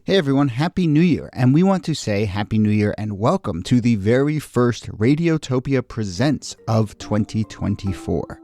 Hey everyone, Happy New Year, and we want to say Happy New Year and welcome to the very first Radiotopia Presents of 2024.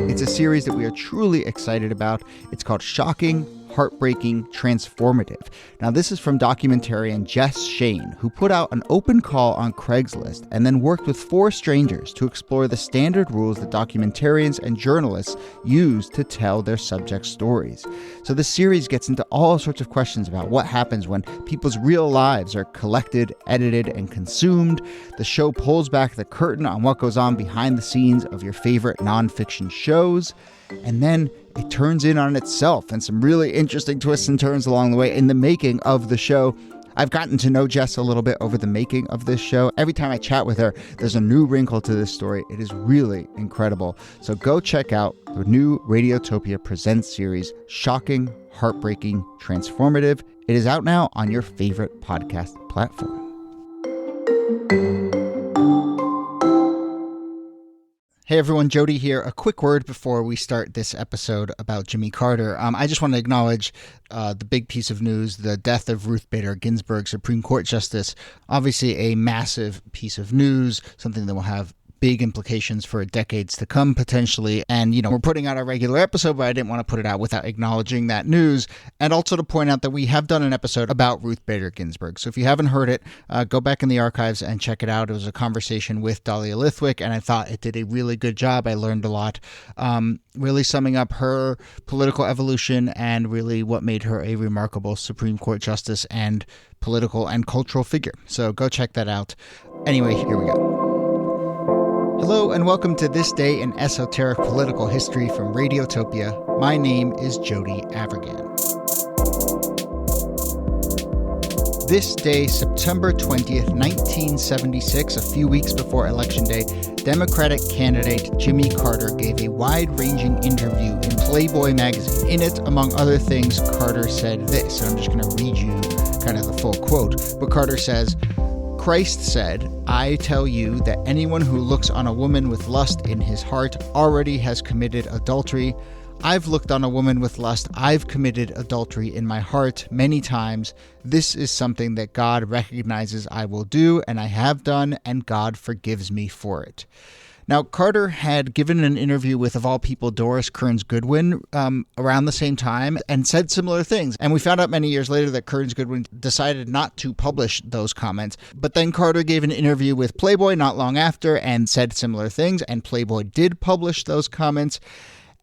It's a series that we are truly excited about. It's called Shocking, Heartbreaking, Transformative. Now, this is from documentarian Jess Shane, who put out an open call on Craigslist and then worked with 4 strangers to explore the standard rules that documentarians and journalists use to tell their subject stories. So this series gets into all sorts of questions about what happens when people's real lives are collected, edited, and consumed. The show pulls back the curtain on what goes on behind the scenes of your favorite nonfiction shows. And then it turns in on itself and some really interesting twists and turns along the way in the making of the show. I've gotten to know Jess a little bit over the making of this show. Every time I chat with her, there's a new wrinkle to this story. It is really incredible. So go check out the new Radiotopia Presents series, Shocking, Heartbreaking, Transformative. It is out now on your favorite podcast platform. Hey everyone, Jody here. A quick word before we start this episode about Jimmy Carter. I just want to acknowledge the big piece of news, the death of Ruth Bader Ginsburg, Supreme Court Justice. Obviously a massive piece of news, something that will have big implications for decades to come, potentially. And, we're putting out a regular episode, but I didn't want to put it out without acknowledging that news. And also to point out that we have done an episode about Ruth Bader Ginsburg. So if you haven't heard it, go back in the archives and check it out. It was a conversation with Dahlia Lithwick, and I thought it did a really good job. I learned a lot, really summing up her political evolution and really what made her a remarkable Supreme Court justice and political and cultural figure. So go check that out. Anyway, here we go. Hello and welcome to This Day in Esoteric Political History from Radiotopia. My name is Jody Avirgan. This day, September 20th, 1976, a few weeks before Election Day, Democratic candidate Jimmy Carter gave a wide-ranging interview in Playboy magazine. In it, among other things, Carter said this, and I'm just going to read you kind of the full quote, but Carter says, "Christ said, 'I tell you that anyone who looks on a woman with lust in his heart already has committed adultery. I've looked on a woman with lust. I've committed adultery in my heart many times. This is something that God recognizes I will do, and I have done, and God forgives me for it.'" Now, Carter had given an interview with, of all people, Doris Kearns Goodwin around the same time and said similar things. And we found out many years later that Kearns Goodwin decided not to publish those comments. But then Carter gave an interview with Playboy not long after and said similar things. And Playboy did publish those comments.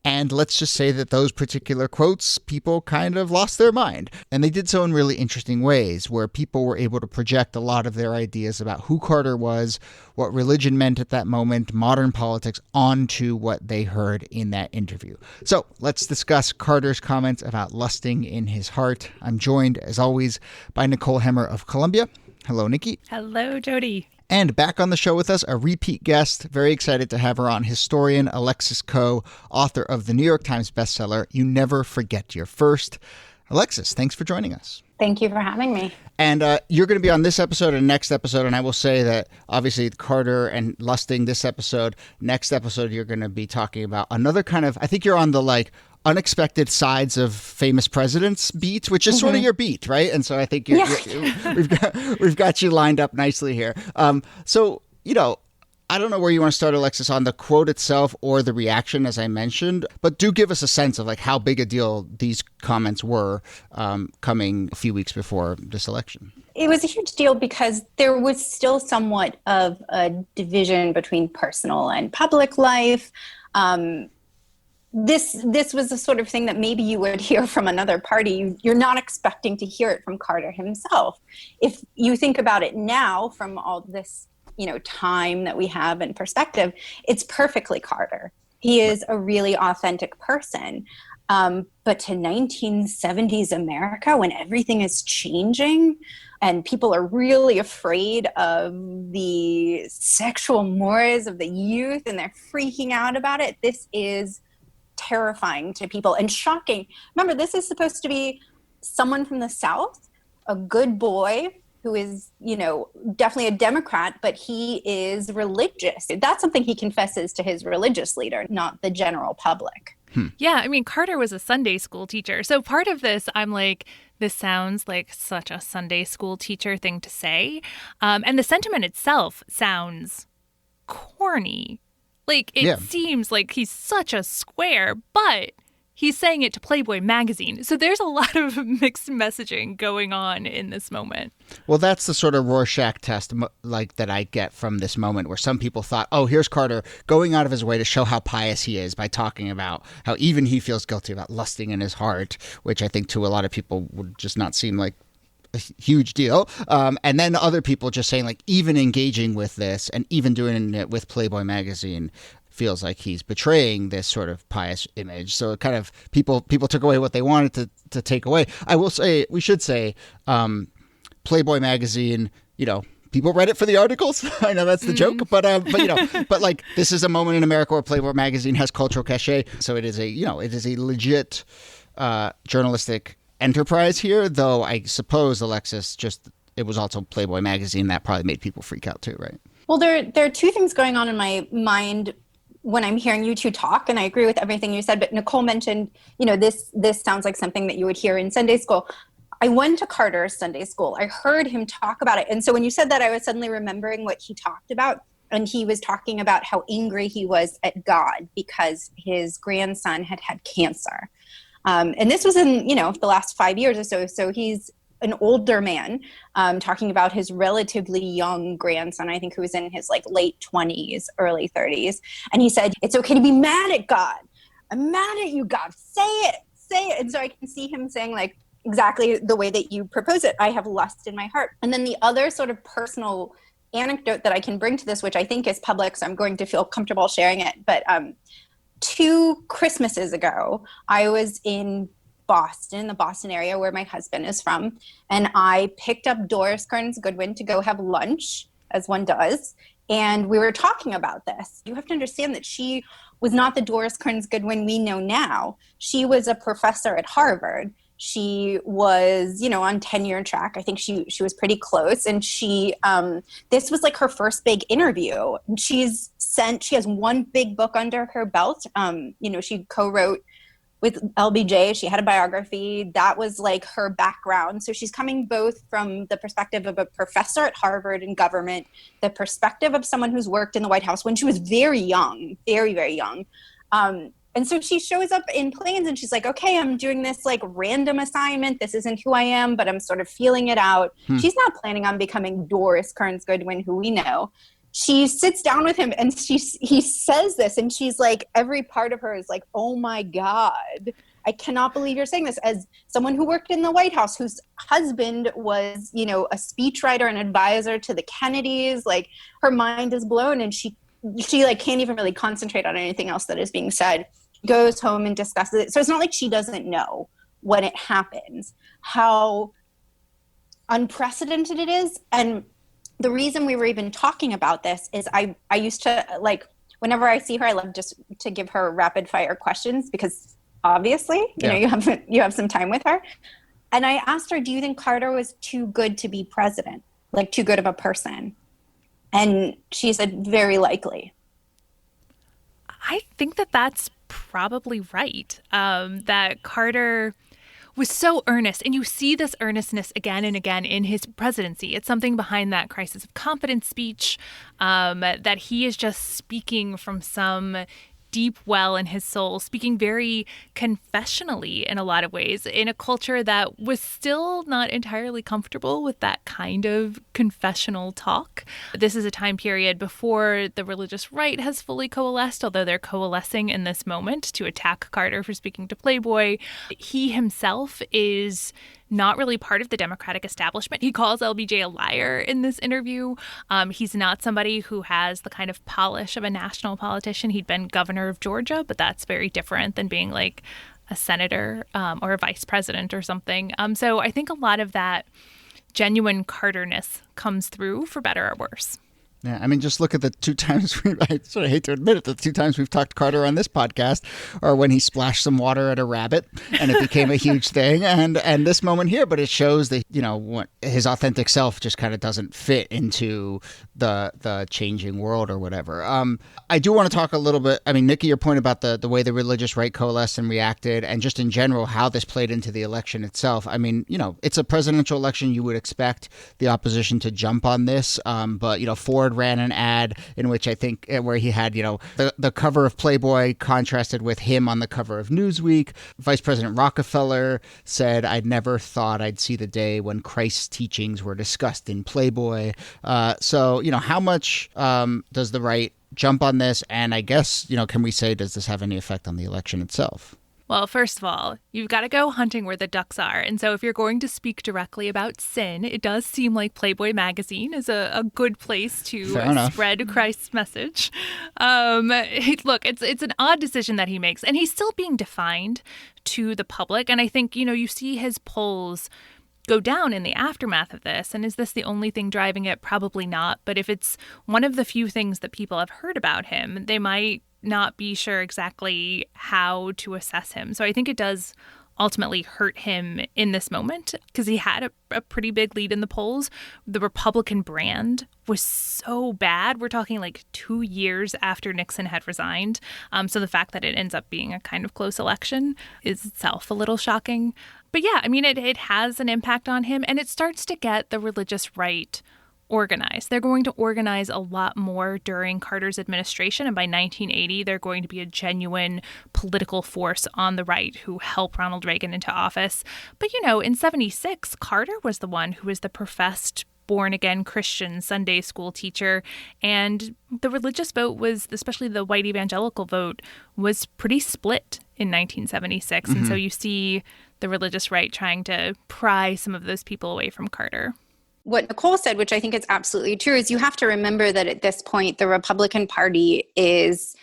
And let's just say that those particular quotes, people kind of lost their mind. And they did so in really interesting ways, where people were able to project a lot of their ideas about who Carter was, what religion meant at that moment, modern politics, onto what they heard in that interview. So let's discuss Carter's comments about lusting in his heart. I'm joined, as always, by Nicole Hemmer of Columbia. Hello, Nikki. Hello, Jody. And back on the show with us, a repeat guest. Very excited to have her on, historian Alexis Coe, author of the New York Times bestseller, You Never Forget Your First. Alexis, thanks for joining us. Thank you for having me. And you're going to be on this episode and next episode, and I will say that obviously Carter and lusting this episode. Next episode, you're going to be talking about another kind of, I think you're on the unexpected sides of famous presidents beat, which is sort of your beat, right? And so I think we've got you lined up nicely here. So, I don't know where you want to start, Alexis, on the quote itself or the reaction, as I mentioned, but do give us a sense of how big a deal these comments were coming a few weeks before this election. It was a huge deal because there was still somewhat of a division between personal and public life. This was the sort of thing that maybe you would hear from another party. You're not expecting to hear it from Carter himself. If you think about it now from all this, time that we have and perspective, it's perfectly Carter. He is a really authentic person. But to 1970s America, when everything is changing and people are really afraid of the sexual mores of the youth and they're freaking out about it, this is terrifying to people and shocking. Remember, this is supposed to be someone from the South, a good boy who is, definitely a Democrat, but he is religious. That's something he confesses to his religious leader, not the general public. Yeah, I mean, Carter was a Sunday school teacher. So part of this, I'm like, this sounds like such a Sunday school teacher thing to say. And the sentiment itself sounds corny. Like, it seems like he's such a square, but he's saying it to Playboy magazine. So there's a lot of mixed messaging going on in this moment. Well, that's the sort of Rorschach test like that I get from this moment, where some people thought, oh, here's Carter going out of his way to show how pious he is by talking about how even he feels guilty about lusting in his heart, which I think to a lot of people would just not seem like a huge deal. And then other people just saying, like, even engaging with this and even doing it with Playboy magazine feels like he's betraying this sort of pious image. So it kind of people took away what they wanted to take away. I will say, we should say, Playboy magazine, people read it for the articles. I know that's the joke, but like, this is a moment in America where Playboy magazine has cultural cachet. So it is a legit journalistic enterprise here, though I suppose, Alexis, it was also Playboy magazine that probably made people freak out too, right? Well, there are two things going on in my mind when I'm hearing you two talk, and I agree with everything you said, but Nicole mentioned, this sounds like something that you would hear in Sunday school. I went to Carter's Sunday school. I heard him talk about it. And so when you said that, I was suddenly remembering what he talked about. And he was talking about how angry he was at God because his grandson had cancer. And this was in, the last 5 years or so. So he's an older man talking about his relatively young grandson, I think, who was in his late 20s, early 30s. And he said, it's okay to be mad at God. I'm mad at you, God. Say it. And so I can see him saying, exactly the way that you propose it. I have lust in my heart. And then the other sort of personal anecdote that I can bring to this, which I think is public, so I'm going to feel comfortable sharing it. But 2 Christmases ago, I was in Boston, the Boston area where my husband is from, and I picked up Doris Kearns Goodwin to go have lunch, as one does, and we were talking about this. You have to understand that she was not the Doris Kearns Goodwin we know now. She was a professor at Harvard. She was, on tenure track. I think she was pretty close, and she this was her first big interview. She has one big book under her belt. She co-wrote with LBJ. She had a biography. That was her background. So she's coming both from the perspective of a professor at Harvard in government, the perspective of someone who's worked in the White House when she was very young, very, very young. And so she shows up in Plains and she's like, okay, I'm doing this random assignment. This isn't who I am, but I'm sort of feeling it out. She's not planning on becoming Doris Kearns Goodwin, who we know. She sits down with him and he says this, and she's every part of her is oh my God, I cannot believe you're saying this, as someone who worked in the White House, whose husband was, a speechwriter and advisor to the Kennedys. Her mind is blown, and she can't even really concentrate on anything else that is being said. Goes home and discusses it. So it's not like she doesn't know when it happens, how unprecedented it is. And the reason we were even talking about this is I used to whenever I see her, I love just to give her rapid fire questions, because obviously, you have some time with her. And I asked her, do you think Carter was too good to be president? Too good of a person? And she said, very likely. I think that's probably right. That Carter was so earnest, and you see this earnestness again and again in his presidency. It's something behind that crisis of confidence speech, that he is just speaking from some deep well in his soul, speaking very confessionally in a lot of ways, in a culture that was still not entirely comfortable with that kind of confessional talk. This is a time period before the religious right has fully coalesced, although they're coalescing in this moment to attack Carter for speaking to Playboy. He himself is not really part of the Democratic establishment. He calls LBJ a liar in this interview. He's not somebody who has the kind of polish of a national politician. He'd been governor of Georgia, but that's very different than being a senator or a vice president or something. So I think a lot of that genuine Carterness comes through, for better or worse. Yeah, I mean, just look at the two times, I sort of hate to admit it, the two times we've talked Carter on this podcast are when he splashed some water at a rabbit and it became a huge thing. And this moment here, but it shows that, what his authentic self just kind of doesn't fit into the changing world or whatever. I do want to talk a little bit, I mean, Niki, your point about the way the religious right coalesced and reacted, and just in general, how this played into the election itself. I mean, it's a presidential election. You would expect the opposition to jump on this. But, Ford ran an ad in which I think where he had, the cover of Playboy contrasted with him on the cover of Newsweek. Vice President Rockefeller said, "I'd never thought I'd see the day when Christ's teachings were discussed in Playboy." So, how much does the right jump on this? And I guess, can we say, does this have any effect on the election itself? Well, first of all, you've got to go hunting where the ducks are. And so if you're going to speak directly about sin, it does seem like Playboy magazine is a good place to spread Christ's message. Look, it's an odd decision that he makes, and he's still being defined to the public. And I think, you see his polls go down in the aftermath of this. And is this the only thing driving it? Probably not. But if it's one of the few things that people have heard about him, they might not be sure exactly how to assess him. So I think it does ultimately hurt him in this moment because he had a pretty big lead in the polls. The Republican brand was so bad. We're talking like 2 years after Nixon had resigned. So the fact that it ends up being a kind of close election is itself a little shocking. But yeah, I mean, it has an impact on him, and it starts to get the religious right organized. They're going to organize a lot more during Carter's administration, and by 1980, they're going to be a genuine political force on the right who help Ronald Reagan into office. But, in 76, Carter was the one who was the professed born-again Christian Sunday school teacher, and the religious vote was, especially the white evangelical vote, was pretty split in 1976. Mm-hmm. And so you see the religious right trying to pry some of those people away from Carter. What Nicole said, which I think is absolutely true, is you have to remember that at this point, the Republican Party is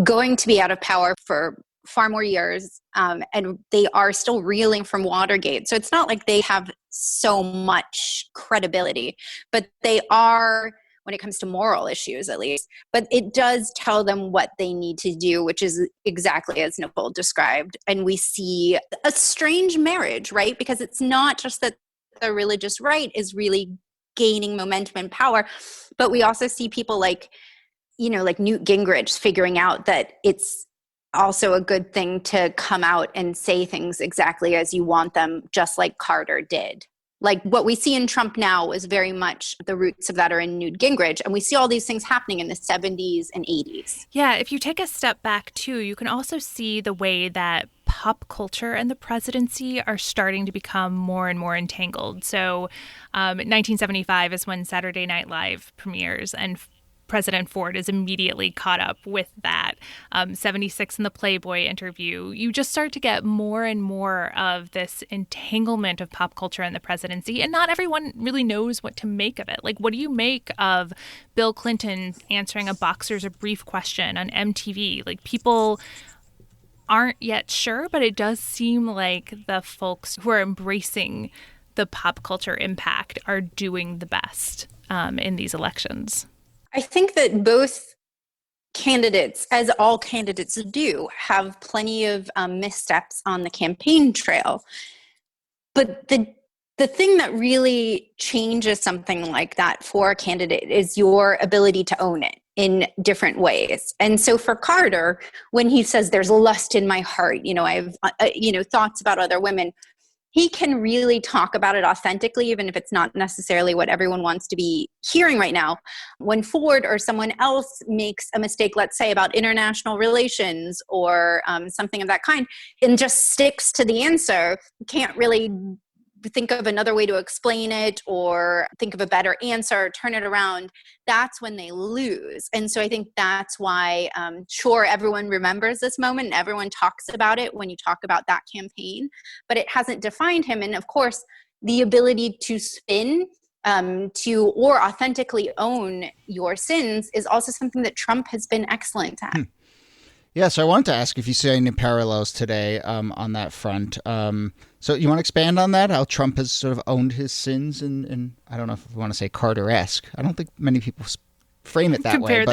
going to be out of power for far more years, and they are still reeling from Watergate. So it's not like they have so much credibility, but they are, when it comes to moral issues at least. But it does tell them what they need to do, which is exactly as Nicole described. And we see a strange marriage, right? Because it's not just that the religious right is really gaining momentum and power, but we also see people like Newt Gingrich figuring out that it's also a good thing to come out and say things exactly as you want them, just like Carter did. Like what we see in Trump now is very much the roots of that are in Newt Gingrich. And we see all these things happening in the 70s and 80s. Yeah, if you take a step back, too, you can also see the way that pop culture and the presidency are starting to become more and more entangled. So 1975 is when Saturday Night Live premieres, and President Ford is immediately caught up with that. 76 in the Playboy interview. You just start to get more and more of this entanglement of pop culture and the presidency, and not everyone really knows what to make of it. Like, what do you make of Bill Clinton answering a boxer's brief question on MTV? Like, people aren't yet sure, but it does seem like the folks who are embracing the pop culture impact are doing the best in these elections. I think that both candidates, as all candidates do, have plenty of missteps on the campaign trail. But the thing that really changes something like that for a candidate is your ability to own it in different ways. And so for Carter, when he says there's lust in my heart, I have thoughts about other women, he can really talk about it authentically, even if it's not necessarily what everyone wants to be hearing right now. When Ford or someone else makes a mistake, let's say about international relations or something of that kind, and just sticks to the answer, can't really think of another way to explain it or think of a better answer, turn it around, that's when they lose. And so I think that's why, sure, everyone remembers this moment and everyone talks about it when you talk about that campaign, but it hasn't defined him. And of course, the ability to spin or authentically own your sins is also something that Trump has been excellent at. Yeah, so I wanted to ask if you see any parallels today on that front. So you want to expand on that, how Trump has sort of owned his sins in I don't know if we want to say Carter-esque. I don't think many people frame it that way.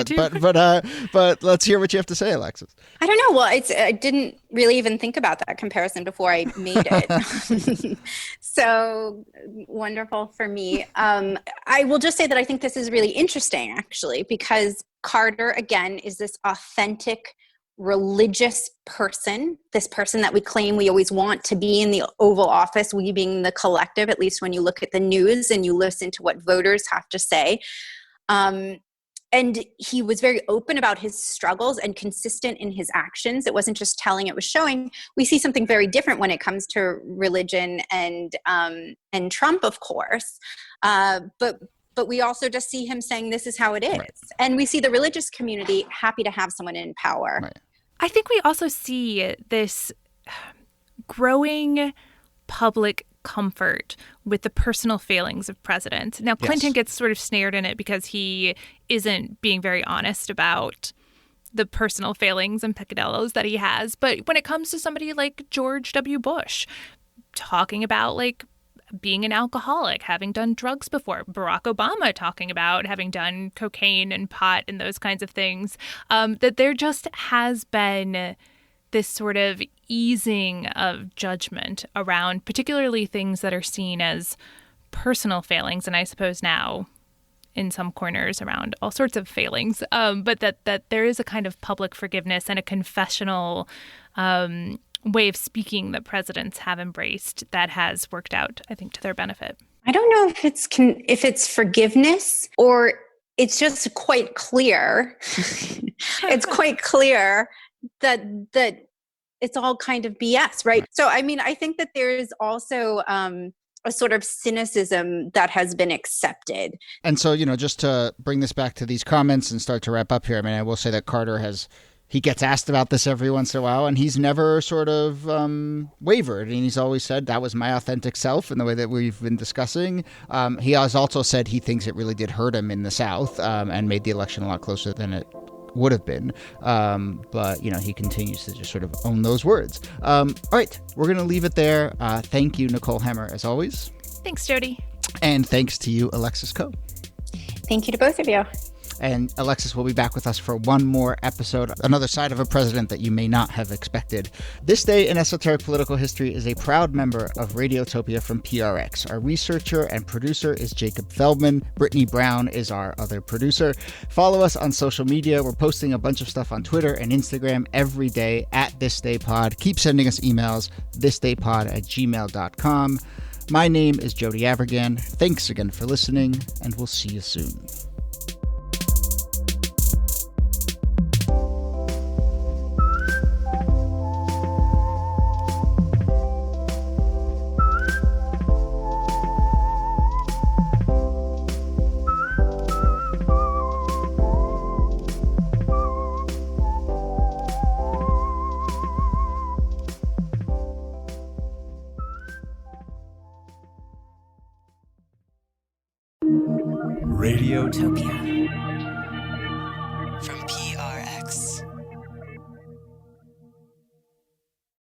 But let's hear what you have to say, Alexis. I don't know. Well, I didn't really even think about that comparison before I made it. So wonderful for me. I will just say that I think this is really interesting, actually, because Carter, again, is this authentic religious person, this person that we claim we always want to be in the Oval Office, we being the collective, at least when you look at the news and you listen to what voters have to say. And he was very open about his struggles and consistent in his actions. It wasn't just telling, it was showing. We see something very different when it comes to religion and Trump, of course. But we also just see him saying, this is how it is. Right. And we see the religious community happy to have someone in power. Right. I think we also see this growing public comfort with the personal failings of presidents. Now, Clinton gets sort of snared in it because he isn't being very honest about the personal failings and peccadillos that he has. But when it comes to somebody like George W. Bush, talking about like being an alcoholic, having done drugs before, Barack Obama talking about having done cocaine and pot and those kinds of things, that there just has been this sort of easing of judgment around particularly things that are seen as personal failings, and I suppose now in some corners around all sorts of failings, but that there is a kind of public forgiveness and a confessional way of speaking that presidents have embraced that has worked out, I think, to their benefit. I don't know if it's forgiveness or it's just quite clear. It's quite clear that it's all kind of BS, right? So, I mean, I think that there's also a sort of cynicism that has been accepted. And so, just to bring this back to these comments and start to wrap up here, I mean, I will say that Carter he gets asked about this every once in a while, and he's never sort of wavered. And he's always said, that was my authentic self in the way that we've been discussing. He has also said he thinks it really did hurt him in the South and made the election a lot closer than it would have been. But, he continues to just sort of own those words. All right, we're going to leave it there. Thank you, Nicole Hemmer, as always. Thanks, Jody. And thanks to you, Alexis Coe. Thank you to both of you. And Alexis will be back with us for one more episode, another side of a president that you may not have expected. This Day in Esoteric Political History is a proud member of Radiotopia from PRX. Our researcher and producer is Jacob Feldman. Brittany Brown is our other producer. Follow us on social media. We're posting a bunch of stuff on Twitter and Instagram every day at thisdaypod. Keep sending us emails, thisdaypod@gmail.com. My name is Jody Avirgan. Thanks again for listening, and we'll see you soon. Radiotopia.